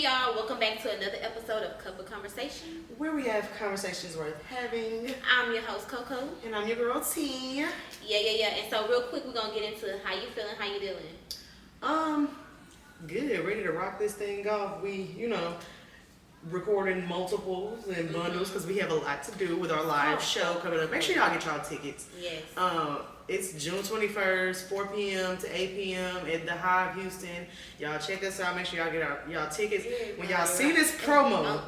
y'all? Welcome back to another episode of Cup of Conversation, where we have conversations worth having. I'm your host, Coco. And I'm your girl, T. Yeah. And so real quick, we're going to get into how you feeling, how you dealing. Good. Ready to rock this thing off. We, recording multiples and bundles because we have a lot to do with our live show coming up. Make sure y'all get y'all tickets. Yes. It's June 21st, 4 p.m. to 8 p.m. at the Hive, Houston. Y'all check us out. Make sure y'all get y'all tickets. When y'all see this promo,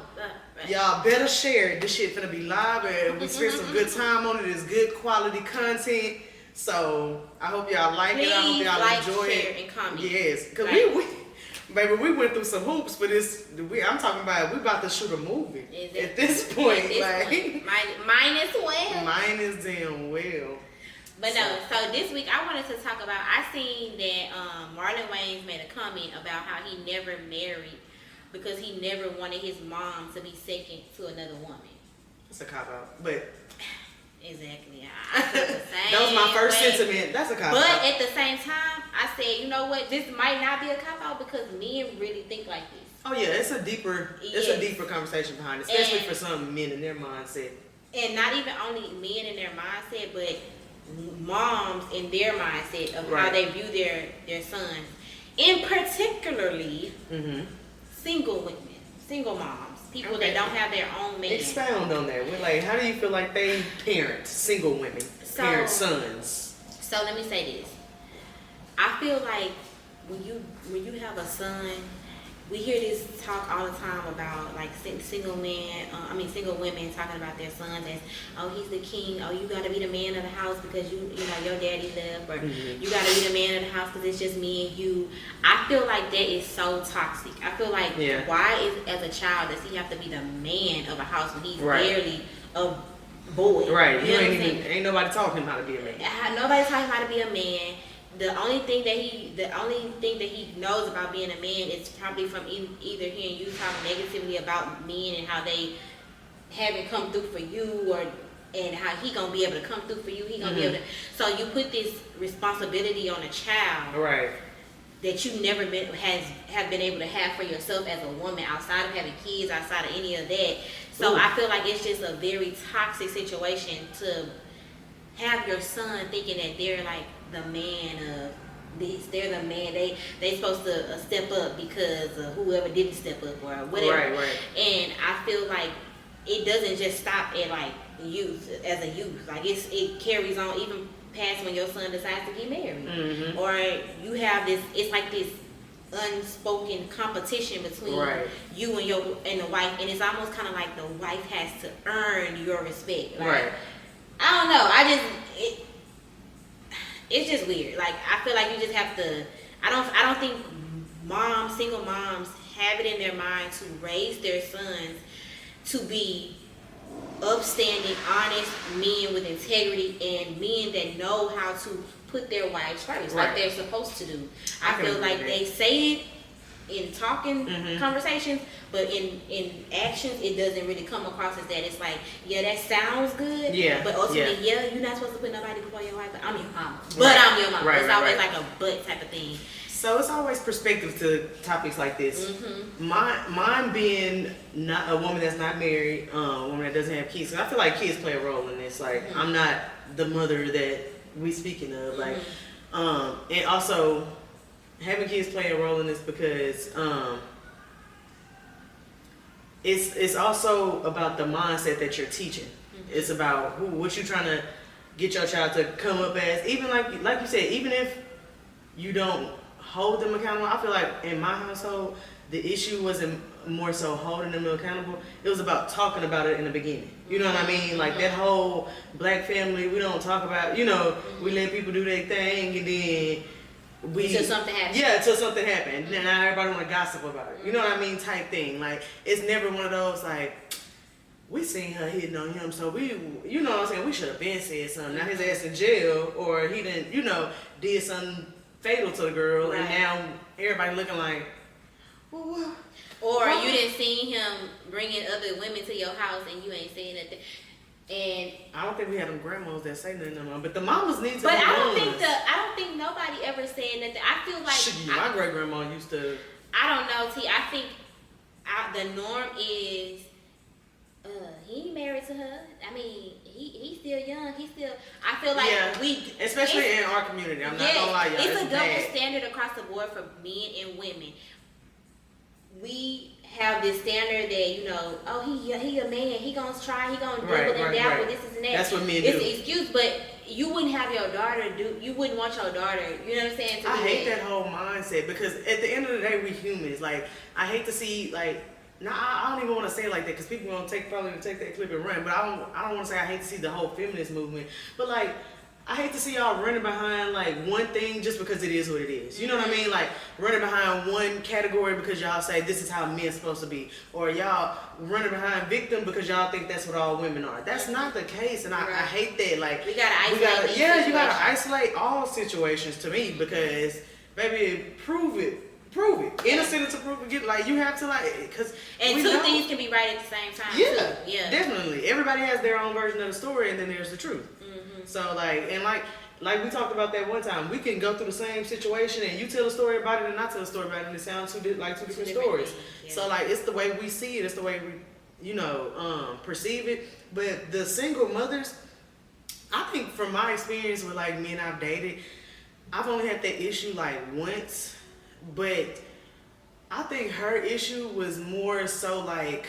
y'all better share it. This shit finna be live and we spent some good time on it. It's good quality content. So I hope y'all like it. I hope y'all enjoy share, it. And comment. Yes, because we went through some hoops for this. I'm talking about we about to shoot a movie at this point. Mine is well. Mine is damn well. But no, so this week I wanted to talk about, I seen that Marlon Wayans made a comment about how he never married because he never wanted his mom to be second to another woman. That's a cop-out, but... Exactly. I feel the same that was my first way. sentiment. That's a cop-out. But at the same time, I said, you know what, this might not be a cop-out because men really think like this. Oh yeah, it's a deeper conversation behind it, especially for some men in their mindset. And not even only men in their mindset, but moms in their mindset of how they view their sons, and particularly single women, single moms, people that don't have their own man. Expound on that. Like, how do you feel like they parent single women, parent sons? So let me say this. I feel like when you have a son, we hear this talk all the time about like single women talking about their sons as, oh, he's the king. Oh, you got to be the man of the house because you know your daddy left, or you got to be the man of the house because it's just me and you. I feel like that is so toxic. I feel like why as a child does he have to be the man of a house when he's barely a boy? Right. You ain't nobody talking how to be a man. Nobody's talking how to be a man. The only thing that he knows about being a man is probably from either hearing you talk negatively about men and how they haven't come through for you, and how he gonna be able to come through for you. He gonna be able to. So you put this responsibility on a child, that you never have been able to have for yourself as a woman, outside of having kids, outside of any of that. So I feel like it's just a very toxic situation to have your son thinking that they're like the man of this, they're the man, they supposed to step up because of whoever didn't step up or whatever. Right. And I feel like it doesn't just stop at like youth, as a youth. Like it carries on even past when your son decides to get married. Or you have this, it's like this unspoken competition between you and the wife, and it's almost kind of like the wife has to earn your respect. Like, I don't know. It's just weird. Like, I feel like you just have to. I don't think single moms have it in their mind to raise their sons to be upstanding, honest men with integrity and men that know how to put their wives first, like they're supposed to do. I feel like they say it in talking conversations, but in actions, it doesn't really come across as that. It's like, that sounds good, but ultimately, you're not supposed to put nobody before your wife, but I'm your mama. I'm your mama. It's always like a but type of thing. So it's always perspective to topics like this. Mine being not a woman that's not married, a woman that doesn't have kids. I feel like kids play a role in this. Like, I'm not the mother that we speaking of. Like, and also having kids play a role in this because it's also about the mindset that you're teaching. It's about what you're trying to get your child to come up as. Even like you said, even if you don't hold them accountable, I feel like in my household, the issue wasn't more so holding them accountable. It was about talking about it in the beginning. You know what I mean? Like that whole black family, we don't talk about, we let people do their thing and then until something happened. Yeah, until something happened. And now everybody want to gossip about it. You know what I mean? Type thing. Like, it's never one of those, like, we seen her hitting on him, so we, you know what I'm saying? We should have been said something. Now his ass in jail, or he didn't, did something fatal to the girl, and now everybody looking like, well, what? Or you didn't see him bringing other women to your house and you ain't saying nothing. And I don't think we had them grandmas that say nothing no more, but the mamas need to. But I don't think nobody ever said nothing. I feel like my great grandma used to. I don't know, T. I think the norm is, he ain't married to her. I mean, he's still young. I feel like especially in our community. I'm not gonna lie, y'all. It's a double standard across the board for men and women. We have this standard that, you know, oh, he a man, he gonna try, he gonna double and dabble, this is and that. That's what men do. It's an excuse, but you wouldn't have your daughter you wouldn't want your daughter, you know what I'm saying? I hate that whole mindset, because at the end of the day, we humans. Like, I hate to see, like, I don't even want to say it like that, because people gonna probably take that clip and run. But I don't want to say I hate to see the whole feminist movement. But like, I hate to see y'all running behind like one thing just because it is what it is. You know what I mean? Like, running behind one category because y'all say this is how men's supposed to be, or y'all running behind victim because y'all think that's what all women are. That's not the case, and I hate that. Like, we gotta isolate. You gotta isolate all situations to me, because baby, prove it. Innocent until proven guilty. Like, you have to, like, because two things can be right at the same time. Yeah, too. Yeah, definitely. Everybody has their own version of the story, and then there's the truth. Mm-hmm. So like we talked about that one time, we can go through the same situation, and you tell a story about it, and I tell a story about it, and it sounds two different stories. Yeah. So like, it's the way we see it, it's the way we, perceive it. But the single mothers, I think from my experience with like men I've dated, I've only had that issue like once. But I think her issue was more so like,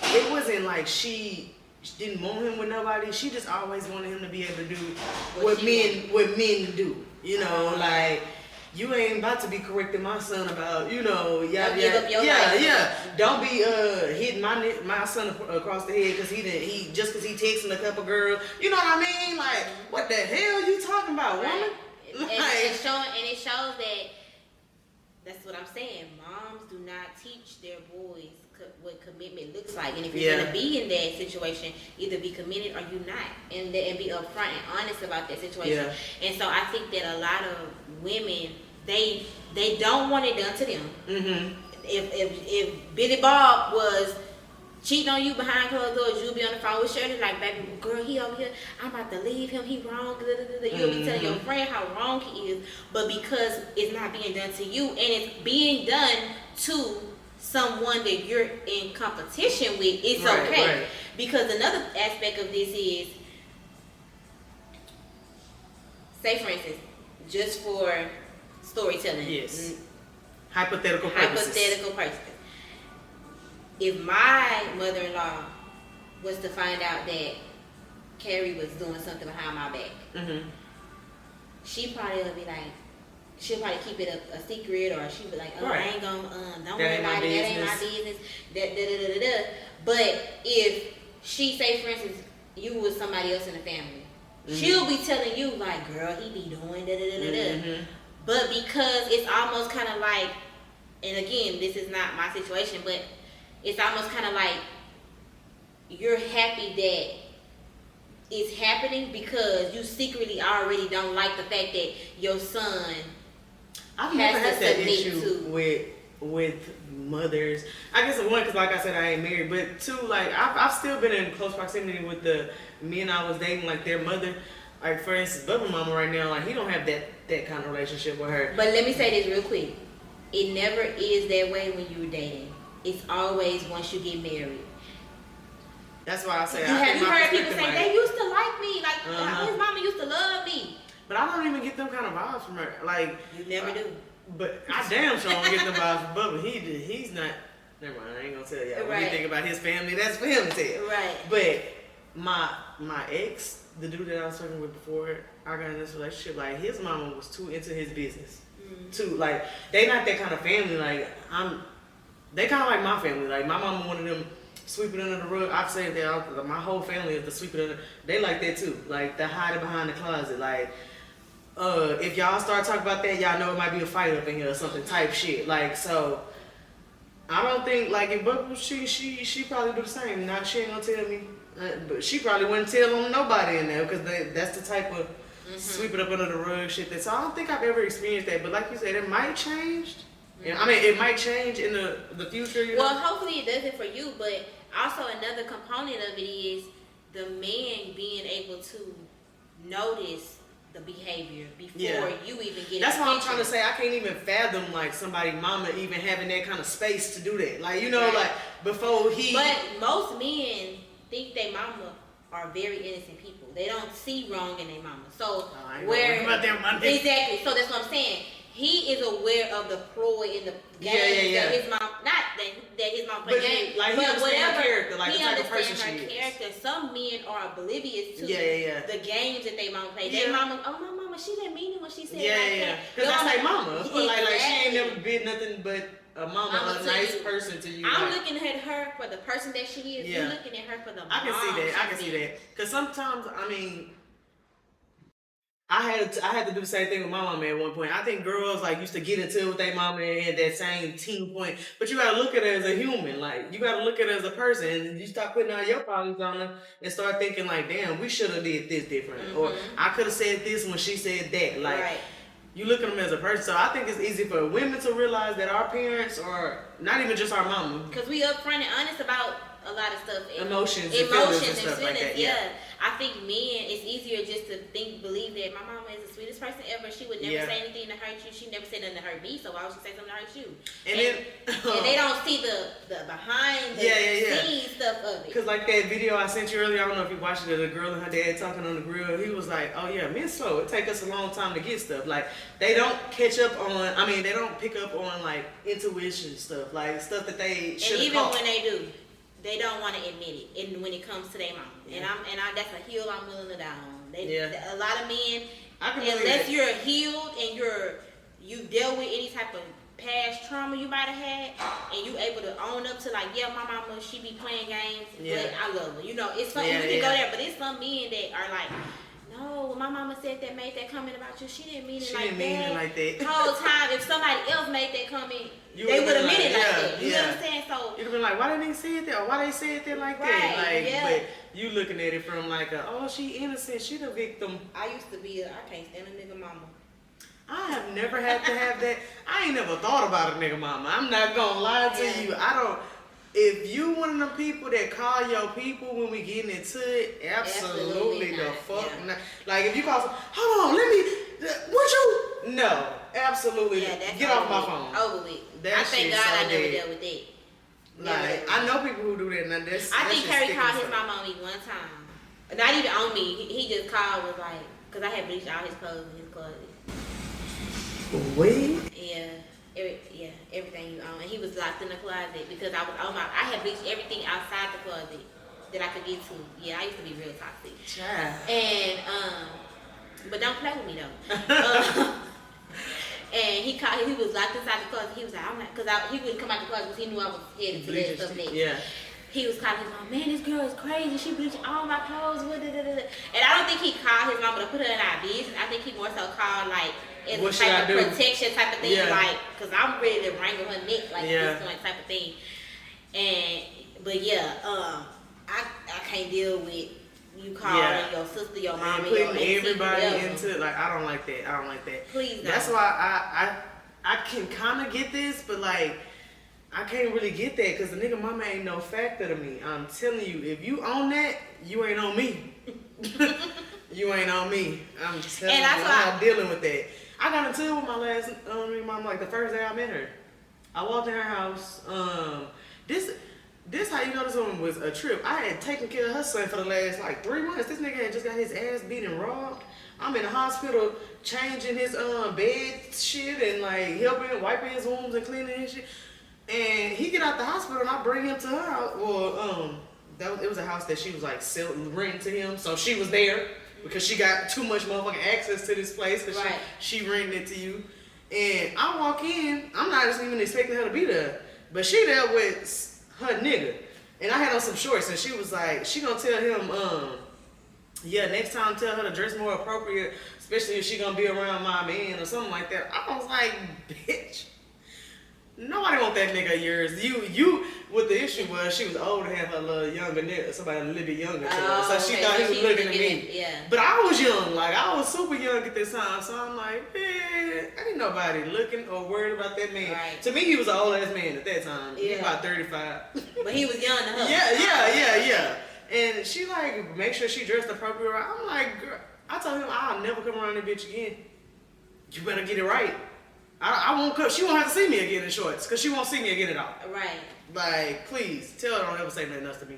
it wasn't like she didn't want him with nobody. She just always wanted him to be able to do what men do. You know, like, you ain't about to be correcting my son about, yada yada. Don't be hitting my son across the head because he texting a couple girls. You know what I mean? Like, what the hell you talking about, woman? And it shows that. That's what I'm saying. Moms do not teach their boys what commitment looks like. And if you're going to be in that situation, either be committed or you're not. And be upfront and honest about that situation. Yeah. And so I think that a lot of women, they don't want it done to them. Mm-hmm. If Billy Bob was cheating on you behind closed doors, you'll be on the phone with Shirley like, baby girl, he over here, I'm about to leave him, he wrong, you'll be telling your friend how wrong he is, but because it's not being done to you, and it's being done to someone that you're in competition with, it's okay. Right. Because another aspect of this is, say for instance, just for storytelling. Yes. Hypothetical purposes. If my mother-in-law was to find out that Carrie was doing something behind my back, mm-hmm. She'll probably keep it a secret, or she'll be like, oh, right. I ain't gonna, don't worry about it, that ain't my business, But if she, say for instance, you was somebody else in the family, mm-hmm. She'll be telling you like, girl, he be doing Mm-hmm. But because it's almost kind of like, and again, this is not my situation, but it's almost kind of like you're happy that it's happening because you secretly already don't like the fact that your son I've never had that issue with mothers. I guess one, because like I said, I ain't married, but two, like I've still been in close proximity with the men I was dating, like their mother. Like, for instance, Bubba Mama right now, like, he don't have that kind of relationship with her. But let me say this real quick. It never is that way when you're dating. It's always once you get married. That's why I say, have you heard people say, they used to like me, like, his mama used to love me. But I don't even get them kind of vibes from her. Like, you never do. But I damn sure don't get them vibes from Bubba. He's not, never mind, I ain't gonna tell y'all. Right. When you think about his family, that's for him to tell. Right. But my ex, the dude that I was talking with before I got in this relationship, like, his mama was too into his business. Too, like, they not that kind of family. Like, they kind of like my family. Like, my mama wanted them sweep it under the rug. I've said that my whole family is to sweep it under. They like that too. Like, the hide it behind the closet. Like, if y'all start talking about that, y'all know it might be a fight up in here or something type shit. Like, so I don't think, like, if Bubba, she probably do the same. Not, she ain't gonna tell me, but she probably wouldn't tell on nobody in there, because that's the type of sweep it up under the rug shit. So I don't think I've ever experienced that. But like you said, it might change. I mean, it might change in the future. You know? Well, hopefully it doesn't for you. But also another component of it is the man being able to notice the behavior before you even get. That's why I'm trying to say I can't even fathom like somebody mama even having that kind of space to do that. Like like before he. But most men think they mama are very innocent people. They don't see wrong in their mama. So exactly. So that's what I'm saying. He is aware of the ploy and the game that his mom, not that his mom played games, like but he whatever. Character, like he the type of person understands her she character. is. Some men are oblivious to the games that they mama play. Their mama, oh my mama, she didn't mean it when she said that. Because that's like mama. Exactly. Like she ain't never been nothing but a mama, a nice person to you. I'm looking at her for the person that she is. You're looking at her for the mom. I can see that. Because sometimes, I mean, I had to do the same thing with my mama at one point. I think girls like used to get into it with their mama and had that same team point. But you gotta look at her as a human. Like you gotta look at her as a person, and you start putting all your problems on her and start thinking like, damn, we should have did this different, or I could have said this when she said that. Like you look at them as a person. So I think it's easy for women to realize that our parents are not even just our mama. Because we upfront and honest about a lot of stuff. Emotions and feelings like that. Yeah. I think men, it's easier just to believe that my mama is the sweetest person ever. She would never say anything to hurt you. She never said nothing to hurt me, so why would she say something to hurt you? And they don't see the behind the scenes stuff of it. Because like that video I sent you earlier, I don't know if you watched it, the girl and her dad talking on the grill. He was like, oh yeah, men slow. It take us a long time to get stuff. Like they don't catch up on, they don't pick up on like intuition stuff, like stuff that they should have. And even when they do, they don't want to admit it, and when it comes to their mom, and I that's a hill I'm willing to die on. A lot of men, unless you're healed and you dealt with any type of past trauma you might have had, and you able to own up to like, my mama, she be playing games, but I love her. It's some we can go there, but it's some men that are like, no, my mama said that, made that comment about you. She didn't mean it like that. The whole time, if somebody else made that comment, they would have meant it like that. You know what I'm saying? So you'd have been like, why didn't they say it that? Or why they say it that like that? But you looking at it from like, she innocent. She the victim. I used to be I can't stand a nigga mama. I have never had to have that. I ain't never thought about a nigga mama. I'm not gonna lie to you. I don't. If you one of them people that call your people when we getting into it, absolutely the fuck not. Like if you call, hold on, no, absolutely, get off my phone. Over with. I thank God I never dealt with that. Like I know people who do that. Now I think Harry called his mama on me one time. Not even on me. He just called, was like, because I had bleached all his clothes in his closet. Wait. Everything you own. And he was locked in the closet because I had bleached everything outside the closet that I could get to. Yeah, I used to be real toxic. And but don't play with me though. And he was locked inside the closet. He was like, I'm not, because he wouldn't come out the closet because he knew I was headed to that stuff next. Yeah. He was calling his mom, man, this girl is crazy. She bleached all my clothes. And I don't think he called his mama to put her in our business. I think he more so called like as a type of protection type of thing, like, because I'm ready to wrangle her neck like this point type of thing. But I can't deal with you calling your sister, your mom, and putting your auntie, everybody into like I don't like that. Please don't. That's why I can kind of get this, but like. I can't really get that because the nigga mama ain't no factor to me. I'm telling you, if you own that, you ain't on me. You ain't on me. I'm just telling you, I'm not dealing with that. I got into it with my last mom like the first day I met her. I walked in her house. This how you know this one was a trip. I had taken care of her son for the last like 3 months. This nigga had just got his ass beat and robbed. I'm in the hospital changing his bed shit and like helping wiping his wounds and cleaning his shit. And he get out the hospital and I bring him to her house. Well, it was a house that she was like renting to him, so she was there because she got too much motherfucking access to this place because she rented it to you. And I walk in, I'm not even expecting her to be there, but she there with her nigga, and I had on some shorts, and she was like, she gonna tell him, next time tell her to dress more appropriate, especially if she gonna be around my man or something like that. I was like, bitch. Nobody want that nigga of yours. You. What the issue was, she was old and had her little younger nigga, somebody a little bit younger to her. So she thought he was looking at me. Yeah. But I was young, like I was super young at this time. So I'm like, ain't nobody looking or worried about that man. Right. To me, he was an old ass man at that time. He was about 35. But he was young to her. Yeah. And she like make sure she dressed appropriate. I'm like, girl, I told him I'll never come around that bitch again. You better get it right. I won't come. She won't have to see me again in shorts because she won't see me again at all. Right. Like, please tell her don't ever say nothing else to me.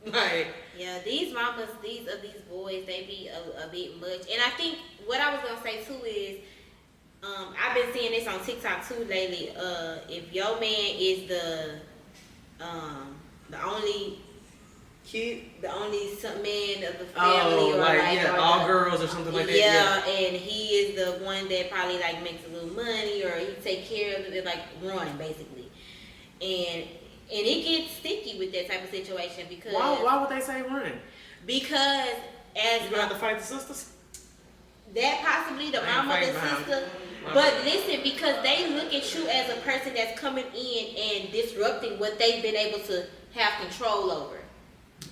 Like, yeah, these mamas, these boys, they be a bit much. And I think what I was gonna say too is, I've been seeing this on TikTok too lately. If your man is the only kid, the only man of the family, or like or all girls or something like that. Yeah, and he is the one that probably like makes a little money, or he take care of it, like run basically, and it gets sticky with that type of situation because why would they say run? Because as you gonna have to fight the sisters. That possibly the mama, the sister. But listen, because they look at you as a person that's coming in and disrupting what they've been able to have control over.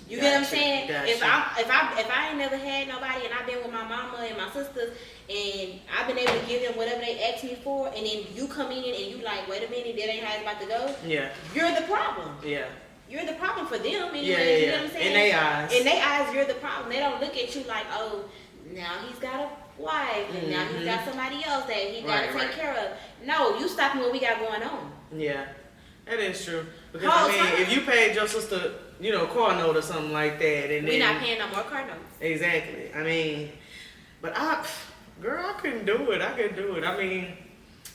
You get what I'm saying? Gotcha. If I ain't never had nobody and I've been with my mama and my sisters and I've been able to give them whatever they ask me for, and then you come in and you like, wait a minute, that ain't how it's about to go. Yeah. You're the problem. Yeah. You're the problem for them anyway. Yeah. You know what I'm saying? In their eyes. In their eyes, you're the problem. They don't look at you like, oh, now he's got a wife and now he's got somebody else that he got to take care of. No, you stop what we got going on. Yeah, that is true. Because if you paid your sister, car note or something like that, and we're not paying no more car notes. Exactly. But girl, I couldn't do it.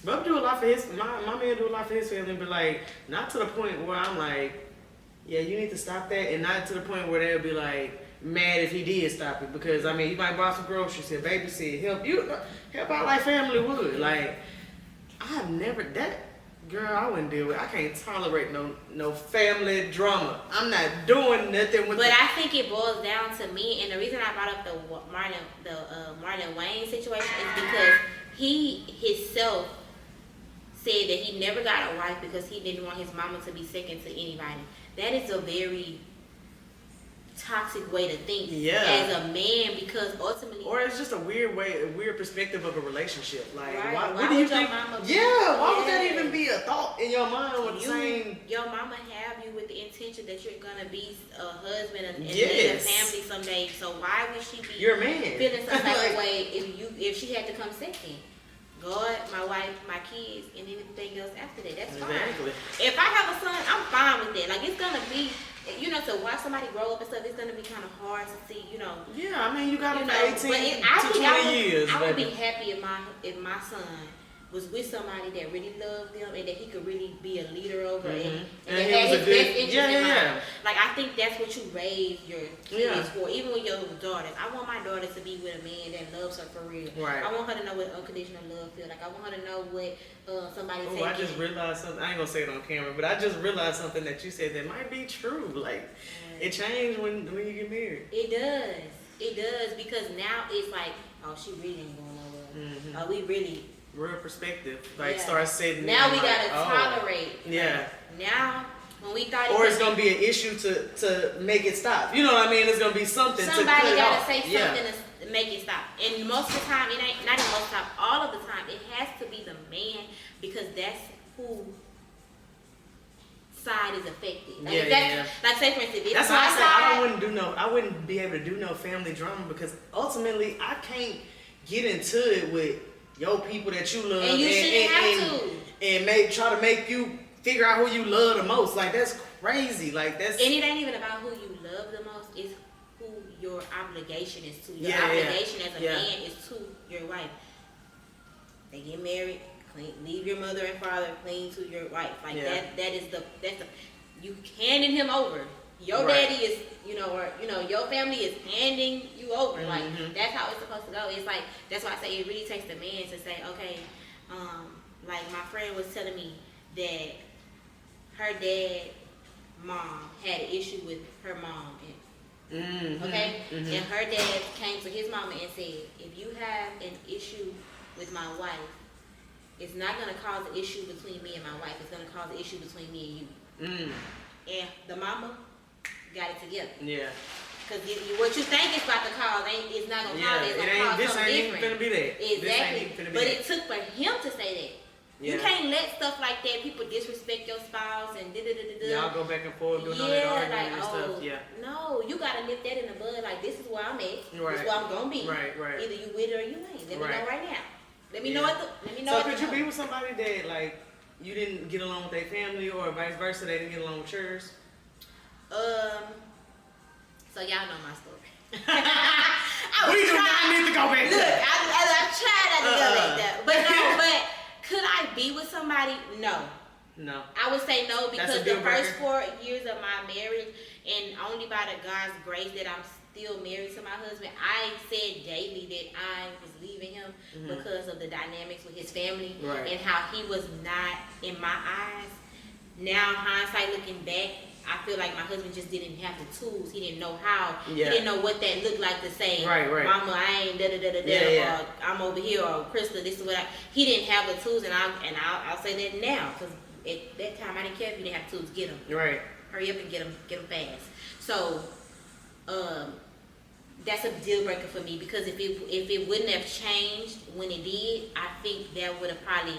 Bub do a lot for my man do a lot for his family, but like not to the point where I'm like, yeah, you need to stop that, and not to the point where they'll be like mad if he did stop it, because you might buy some groceries, and babysit, help out like family would. Like, I've never girl, I wouldn't deal with. I can't tolerate no family drama. I'm not doing nothing with. But I think it boils down to me, and the reason I brought up the Marlon Wayne situation is because he himself said that he never got a wife because he didn't want his mama to be second to anybody. That is a very toxic way to think as a man, because ultimately, or it's just a weird perspective of a relationship. Like, right. why do you think? Why would that even Yeah. be a thought in your mind with the same? Your mama have you with the intention that you're gonna be a husband and lead a family someday. So why would she be your man feeling some type of way if she had to come second? God, my wife, my kids, and anything else after that. That's exactly. Fine. If I have a son, I'm fine with that. Like, it's gonna be, to watch somebody grow up and stuff, it's gonna be kind of hard to see, Yeah, you got him for 18 to 20 years. I would be happy if my son was with somebody that really loved them and that he could really be a leader over and that had his best interest in mind. Like, I think that's what you raise your kids for, even with your daughters. I want my daughter to be with a man that loves her for real. Right. I want her to know what unconditional love feels like. I want her to know what somebody taking. I just realized something. I ain't gonna say it on camera, but I just realized something that you said that might be true. Like, it changed when you get married. It does, because now it's like, oh, she really ain't going nowhere. We really real perspective, start setting. Now we gotta tolerate. Yeah. Now, when we thought, or it's gonna be an issue to make it stop. You know what I mean? It's gonna be something. Somebody gotta say something Yeah. to make it stop. And most of the time, it ain't. Not even most of the time. All of the time, it has to be the man, because that's who side is affected. Like, like, say for instance, that's why I said I wouldn't be able to do no family drama, because ultimately I can't get into it with your people that you love, and you shouldn't have to, and try to make you figure out who you love the most. Like, that's crazy. Like, that's, and it ain't even about who you love the most. It's who your obligation is to. Your obligation as a man is to your wife. They get married, leave your mother and father, cling to your wife. Like, that's the you handing him over. Your daddy is, your family is handing you over. Like, that's how it's supposed to go. It's like, that's why I say it really takes the man to say, okay, like my friend was telling me that her mom had an issue with her mom. Okay? And her dad came to his mama and said, if you have an issue with my wife, it's not going to cause an issue between me and my wife. It's going to cause an issue between me and you. And the mama got it together. Yeah. Because what you think it's about to cause, it's not going to cause it. It's going to cause something different. This ain't even finna be that. Exactly. But it took for him to say that. You can't let stuff like that, people disrespect your spouse and Y'all go back and forth doing all that arguing and stuff. Yeah. No, you gotta nip that in the bud. Like, this is where I'm at. Right. This is where I'm gonna be. Right. Either you with it or you ain't. Let me know right now. Let me know So could you be with somebody that like you didn't get along with their family, or vice versa, they didn't get along with yours? So y'all know my story. We do not need to go back. Look, I tried not to go back there, but no. But could I be with somebody? No. No. I would say no, because the breaker. first 4 years of my marriage, and only by the God's grace that I'm still married to my husband, I said daily that I was leaving him because of the dynamics with his family and how he was not in my eyes. Now, hindsight looking back, I feel like my husband just didn't have the tools. He didn't know how. He didn't know what that looked like to say, Mama, I ain't or I'm over here, or Krista, this is what he didn't have the tools, and I'll say that now, because at that time I didn't care if you didn't have tools. Get them. Right. Hurry up and get them fast. So, that's a deal breaker for me, because if it wouldn't have changed when it did, I think that would have probably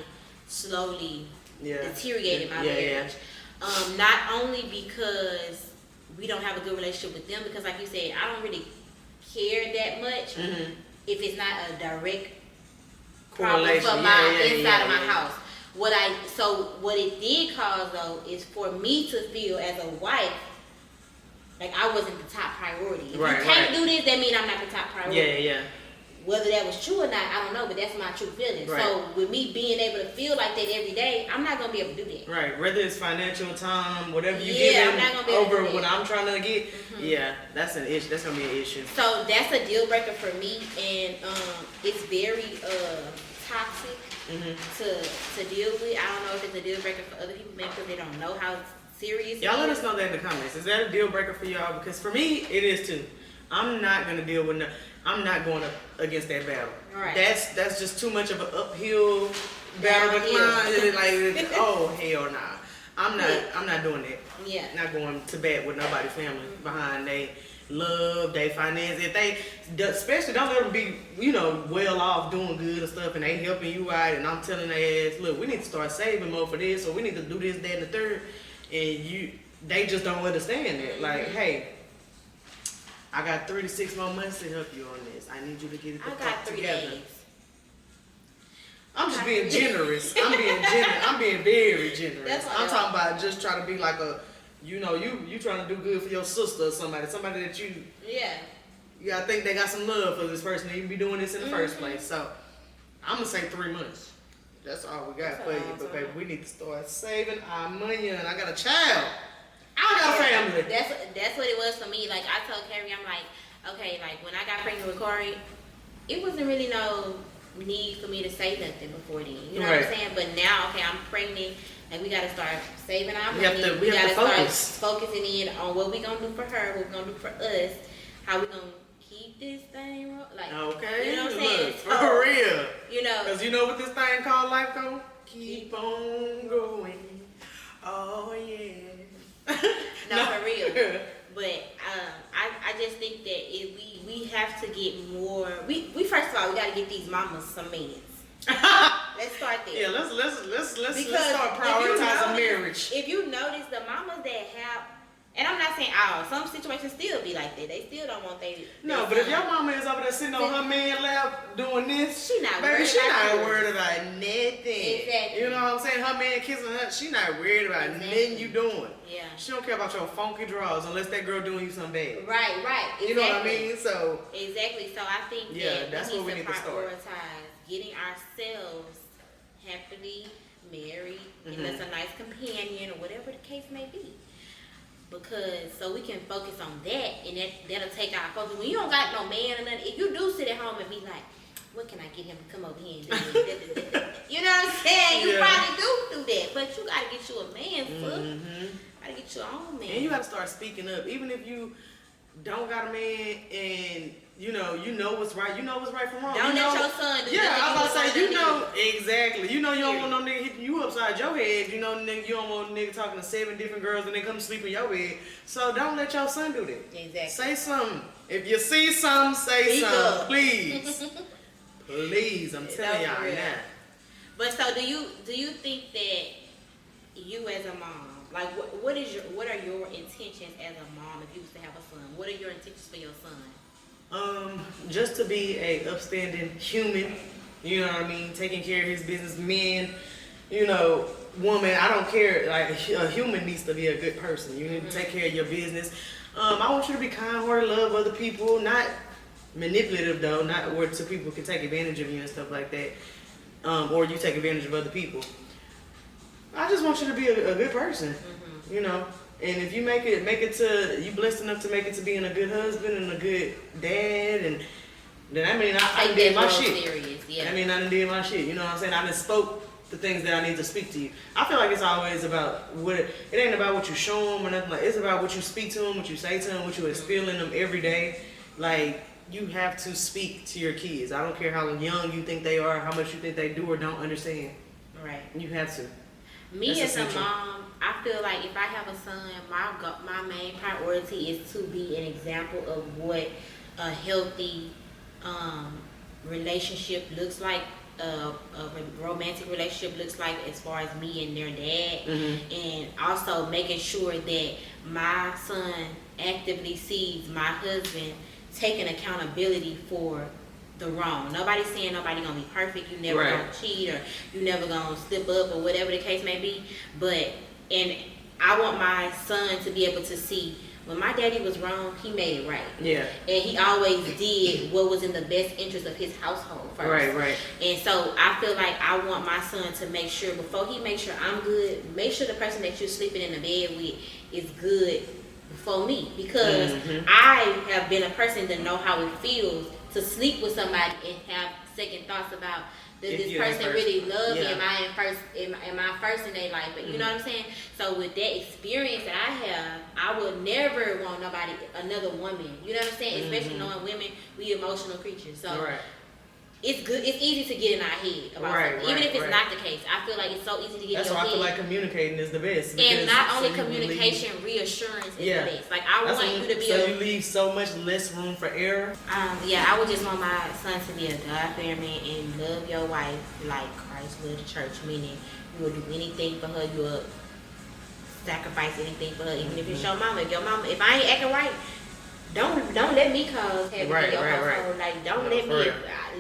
slowly deteriorated my marriage. Not only because we don't have a good relationship with them, because like you said, I don't really care that much if it's not a direct problem for my inside of my house. What it did cause though is for me to feel as a wife like I wasn't the top priority. If you can't do this, that means I'm not the top priority. Whether that was true or not, I don't know, but that's my true feeling. So with me being able to feel like that every day, I'm not gonna be able to do that. Right. Whether it's financial time, whatever you give over what I'm trying to get, that's an issue. That's gonna be an issue. So that's a deal breaker for me, and it's very toxic to deal with. I don't know if it's a deal breaker for other people, maybe because they don't know how serious. Y'all let us know that in the comments. Is that a deal breaker for y'all? Because for me, it is too. I'm not gonna deal with. I'm not going up against that battle. Right. That's just too much of an uphill battle to climb. Like, oh hell nah. I'm not doing that. Yeah. Not going to bat with nobody's family behind they love, they finance. If they, especially don't let them be, well off, doing good and stuff, and they helping you out. And I'm telling their ass, look, we need to start saving more for this, or we need to do this, that, and the third. And they just don't understand that. Like, hey, I got 3 to 6 more months to help you on this. I need you to get it together. 3 days. I'm just being generous. I'm being very generous. I'm talking about just trying to be like a, you trying to do good for your sister or somebody that you gotta think they got some love for this person to even be doing this in the first place. So I'm gonna say 3 months. That's all we got for you. But baby, we need to start saving our money, and I got a child. I got a family. That's what it was for me. Like I told Carrie, I'm like, okay, like when I got pregnant with Corey, it wasn't really no need for me to say nothing before then. You know what I'm saying? But now, okay, I'm pregnant, and we gotta start saving our money. We gotta start focusing in on what we gonna do for her, what we gonna do for us, how we gonna keep this thing like. Okay, you know what I'm saying? Look, for real. Because you know what this thing called life go? Keep on going. Oh yeah. No, for real. But I just think that we have to get more. We first of all, we got to get these mamas some mans. Let's start there. Yeah, let's start prioritizing marriage. If you notice, the mamas that have, and I'm not saying all, some situations still be like that. They still don't want they. No, but if your mama is over there sitting on her man lap doing this, she not worried about nothing. Exactly. You know what I'm saying? Her man kissing her, she not worried about nothing you doing. Yeah. She don't care about your funky drawers unless that girl doing you something bad. Right. Exactly. You know what I mean? So exactly. So I think that's what we need to prioritize getting ourselves happily married, and that's a nice companion or whatever the case may be. Because so we can focus on that, and that'll take our focus. When you don't got no man or nothing, if you do sit at home and be like, what can I get him to come over here and do? You know what I'm saying? You probably do that, but you gotta get you a man, foot. Gotta get your own man. And you gotta start speaking up, even if you don't got a man, and you know what's right. You know what's right from wrong. Don't let your son do I was about to say, exactly. You don't want no nigga hitting you upside your head. You don't want a nigga talking to 7 different girls and they come sleep in your bed. So don't let your son do that. Exactly. Say something. If you see something, say something. Please. Please, I'm telling y'all now. But so do you think that you as a mom, like what are your intentions as a mom if you was to have a son? What are your intentions for your son? Just to be a upstanding human, you know what I mean, taking care of his business, men, you know, woman, I don't care, like a human needs to be a good person. You need to take care of your business. I want you to be kind-hearted, love other people, not manipulative though, not where so people can take advantage of you and stuff like that, or you take advantage of other people. I just want you to be a good person, you know. And if you make it to, you blessed enough to make it to being a good husband and a good dad, and then I mean I done did my shit. Serious, yeah. I mean I done did my shit. You know what I'm saying? I done spoke the things that I need to speak to you. I feel like it's always about it ain't about what you show them or nothing. Like, it's about what you speak to them, what you say to them, what you instill in them every day. Like, you have to speak to your kids. I don't care how young you think they are, how much you think they do or don't understand. Right. You have to. Me That's as essential. a mom, I feel like if I have a son, my main priority is to be an example of what a healthy relationship looks like, a romantic relationship looks like as far as me and their dad, and also making sure that my son actively sees my husband taking accountability for the wrong. Nobody's saying nobody gonna be perfect. You never gonna cheat or you never gonna slip up or whatever the case may be. And I want my son to be able to see when my daddy was wrong, he made it right. Yeah. And he always did what was in the best interest of his household first. Right. And so I feel like I want my son to make sure before he makes sure I'm good, make sure the person that you're sleeping in the bed with is good for me, because I have been a person that know how it feels to sleep with somebody and have second thoughts about, does this person really love me? Am I first in their life? But you know what I'm saying? So with that experience that I have, I would never want another woman. You know what I'm saying? Especially knowing women, we emotional creatures. So it's good. It's easy to get in our head about something. Even if it's not the case. I feel like it's so easy to get in your head. That's why I feel like communicating is the best. And not only communication, reassurance is the best. Like, I want you to be so you leave so much less room for error. I would just want my son to be a God-fearing man and love your wife like Christ loved the church, meaning you will do anything for her, you will sacrifice anything for her, even if it's your mama. If I ain't acting right, don't let me cause havoc in your household. Like, don't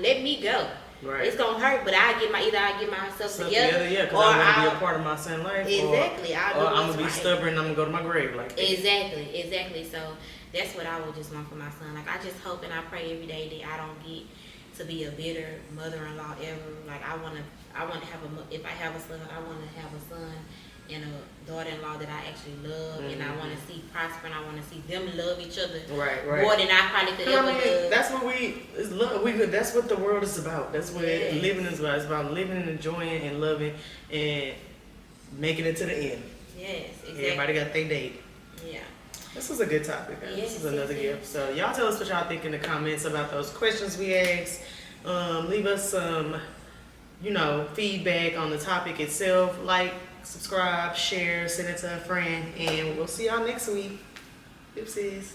let me go. Right. It's gonna hurt, but either I get myself together, because I want to be a part of my son's life. Exactly. Or I'm gonna be stubborn and I'm gonna go to my grave like that. Exactly. So that's what I would just want for my son. Like, I just hope and I pray every day that I don't get to be a bitter mother-in-law ever. Like, I want to have if I have a son, I want to have a son and a daughter-in-law that I actually love, and I want to see prosper, and I want to see them love each other more than I probably could ever love. That's what that's what the world is about. That's what living is about. It's about living and enjoying and loving and making it to the end. Yes, exactly. Everybody got their date. Yeah. This was a good topic, guys. This is another gift. So y'all tell us what y'all think in the comments about those questions we asked. Leave us some, feedback on the topic itself. Like, subscribe, share, send it to a friend, and we'll see y'all next week. Oopsies.